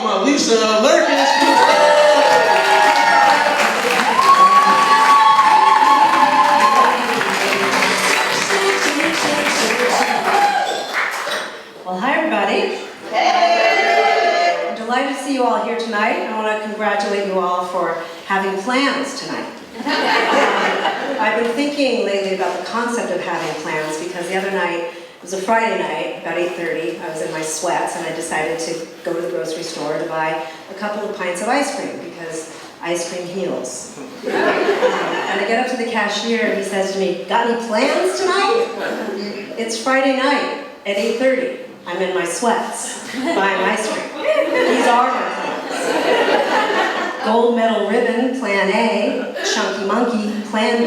welcome Elisa Lurkis. Well, hi everybody. Hey. I'm delighted to see you all here tonight. I want to congratulate you all for having plans tonight. I've been thinking lately about the concept of having plans because the other night, it was a Friday night, about 8:30, I was in my sweats and I decided to go to the grocery store to buy a couple of pints of ice cream because ice cream heals. And I get up to the cashier and he says to me, "Got any plans tonight?" It's Friday night at 8:30. I'm in my sweats buying ice cream. These are my plans. Gold medal ribbon, plan A. Chunky monkey, plan B.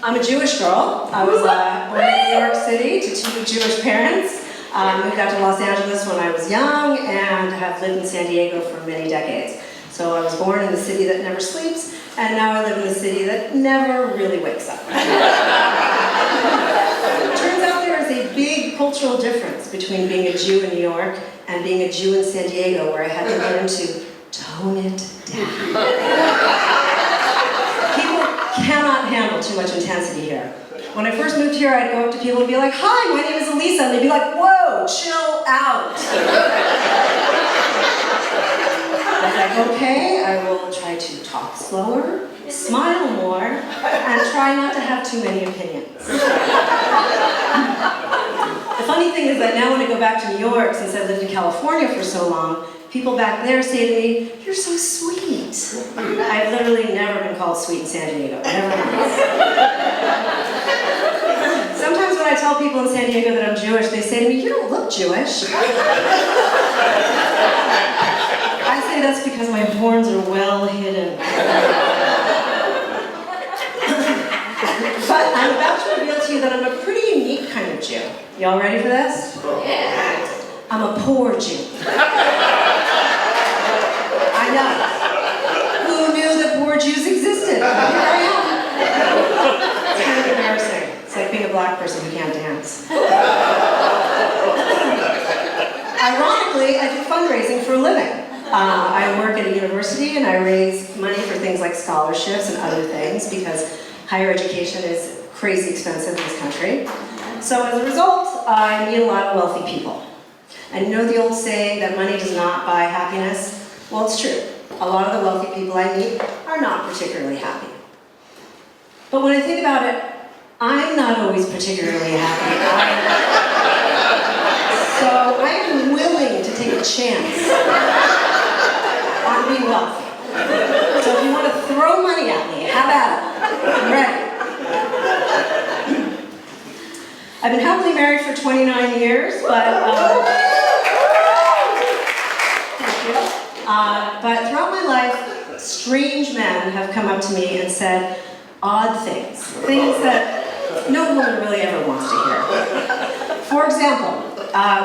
I'm a Jewish girl. I was born in New York City to two Jewish parents. Moved out to Los Angeles when I was young and have lived in San Diego for many decades. So I was born in the city that never sleeps, and now I live in the city that never really wakes up. It turns out there is a big cultural difference between being a Jew in New York and being a Jew in San Diego, where I had to learn to tone it down. Cannot handle too much intensity here. When I first moved here, I'd go up to people and be like, "Hi, my name is Elisa," and they'd be like, "Whoa, chill out." I was like, "Okay, I will try to talk slower, smile more, and try not to have too many opinions." The funny thing is that now when I go back to New York, since I lived in California for so long, people back there say to me, "You're so sweet." I've literally never been called sweet in San Diego, never once. Sometimes when I tell people in San Diego that I'm Jewish, they say to me, "You don't look Jewish." I say that's because my horns are well hidden. But I'm about to reveal to you that I'm a pretty unique kind of Jew. Y'all ready for this? Yeah. I'm a poor Jew. I know. Who knew that poor Jews existed? Here I am. It's kind of embarrassing. It's like being a black person who can't dance. Ironically, I do fundraising for a living. I work at a university and I raise money for things like scholarships and other things because higher education is crazy expensive in this country. So as a result, I meet a lot of wealthy people. And you know the old saying that money does not buy happiness? Well, it's true. A lot of the wealthy people I meet are not particularly happy. But when I think about it, I'm not always particularly happy. So I am willing to take a chance on being wealthy. So if you want to throw money at me, have at it. I'm ready. I've been happily married for 29 years, but throughout my life, strange men have come up to me and said odd things that no woman really ever wants to hear. For example,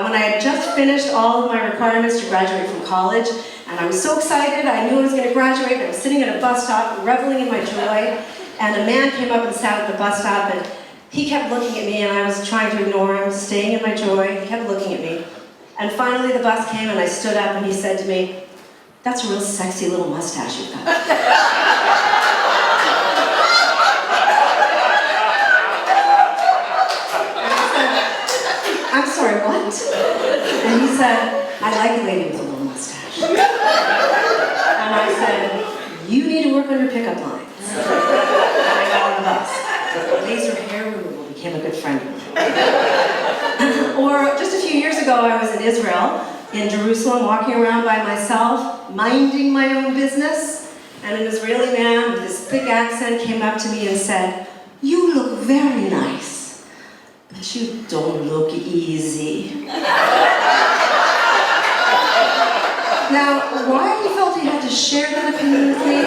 when I had just finished all of my requirements to graduate from college, and I was so excited, I knew I was going to graduate, and I was sitting at a bus stop, reveling in my joy, and a man came up and sat at the bus stop, and he kept looking at me, and I was trying to ignore him, staying in my joy. He kept looking at me. And finally the bus came, and I stood up, and he said to me, "That's a real sexy little mustache you've got." And I said, "I'm sorry, what?" And he said, "I like a lady with a little mustache." And I said, "You need to work on your pickup lines." And I got on the bus. Laser hair removal became a good friend of mine. Or just a few years ago, I was in Israel, in Jerusalem, walking around by myself, minding my own business, and an Israeli man with this thick accent came up to me and said, "You look very nice, but you don't look easy." Now, why he felt he had to share that opinion with me,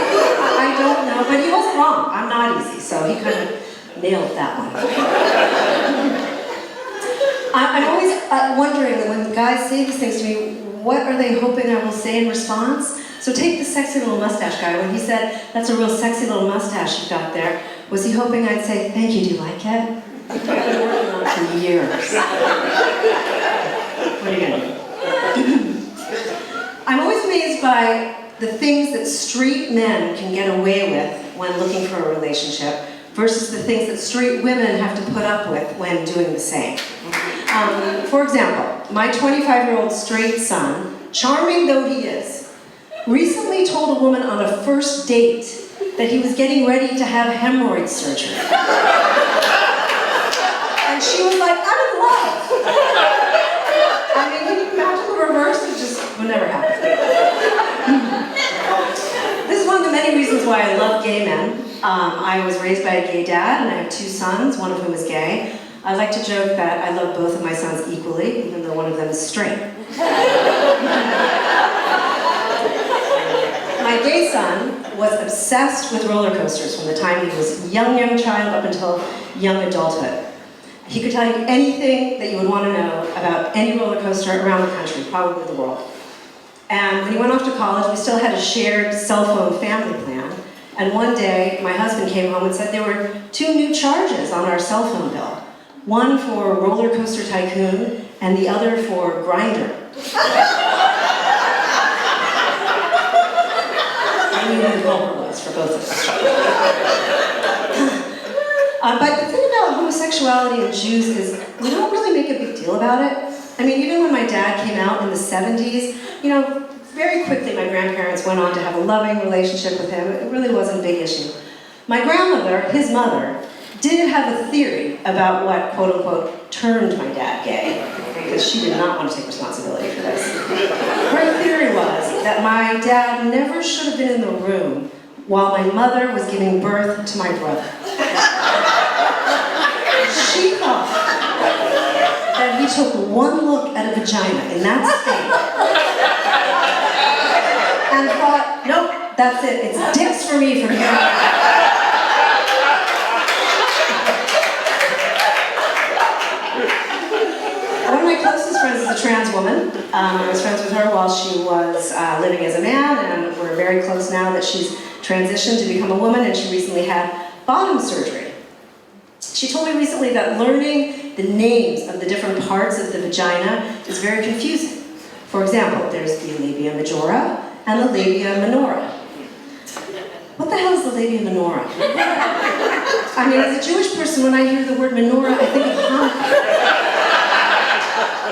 I don't know, but he wasn't wrong. I'm not easy, so he kind of nailed that one. I'm always wondering when guys say these things to me, what are they hoping I will say in response? So take the sexy little mustache guy. When he said, "That's a real sexy little mustache you've got there," was he hoping I'd say, "Thank you, do you like it?" I've been working on it for years. What do things that straight men can get away with when looking for a relationship versus the things that straight women have to put up with when doing the same. For example, my 25-year-old straight son, charming though he is, recently told a woman on a first date that he was getting ready to have hemorrhoid surgery. And she was like, I'm in love. I mean, can you imagine the reverse? It just would never happen. This is one of the many reasons why I love gay men. I was raised by a gay dad, and I have 2 sons, one of whom is gay. I like to joke that I love both of my sons equally, even though one of them is straight. My gay son was obsessed with roller coasters from the time he was a young child up until young adulthood. He could tell you anything that you would want to know about any roller coaster around the country, probably the world. And when he went off to college, we still had a shared cell phone family plan. And one day, my husband came home and said there were 2 new charges on our cell phone bill. One for Roller Coaster Tycoon, and the other for Grindr. I knew who the culprit was for both of us. But the thing about homosexuality and Jews is we don't really make a big deal about it. I mean, even when my dad came out in the 70s, very quickly my grandparents went on to have a loving relationship with him. It really wasn't a big issue. My grandmother, his mother, did have a theory about what, quote unquote, turned my dad gay, because she did not want to take responsibility for this. Her theory was that my dad never should have been in the room while my mother was giving birth to my brother. She thought that he took one look at a vagina in that state and thought, nope, that's it, it's dicks for me from here on out. One of my closest friends is a trans woman. I was friends with her while she was living as a man, and we're very close now that she's transitioned to become a woman, and she recently had bottom surgery. She told me recently that learning the names of the different parts of the vagina is very confusing. For example, there's the labia majora and the labia minora. What the hell is the labia minora? I mean, as a Jewish person, when I hear the word menorah, I think of Hanukkah.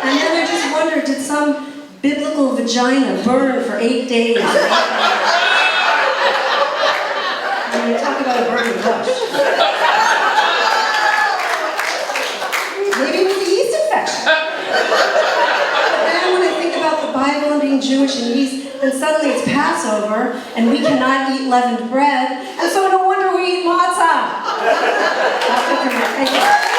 And then I just wonder, did some biblical vagina burn for 8 days? I mean, talk about a burning bush. Maybe it was a yeast infection. But then when I think about the Bible and being Jewish and yeast, then suddenly it's Passover, and we cannot eat leavened bread, and so no wonder we eat matzah. That's it for me. Thank you.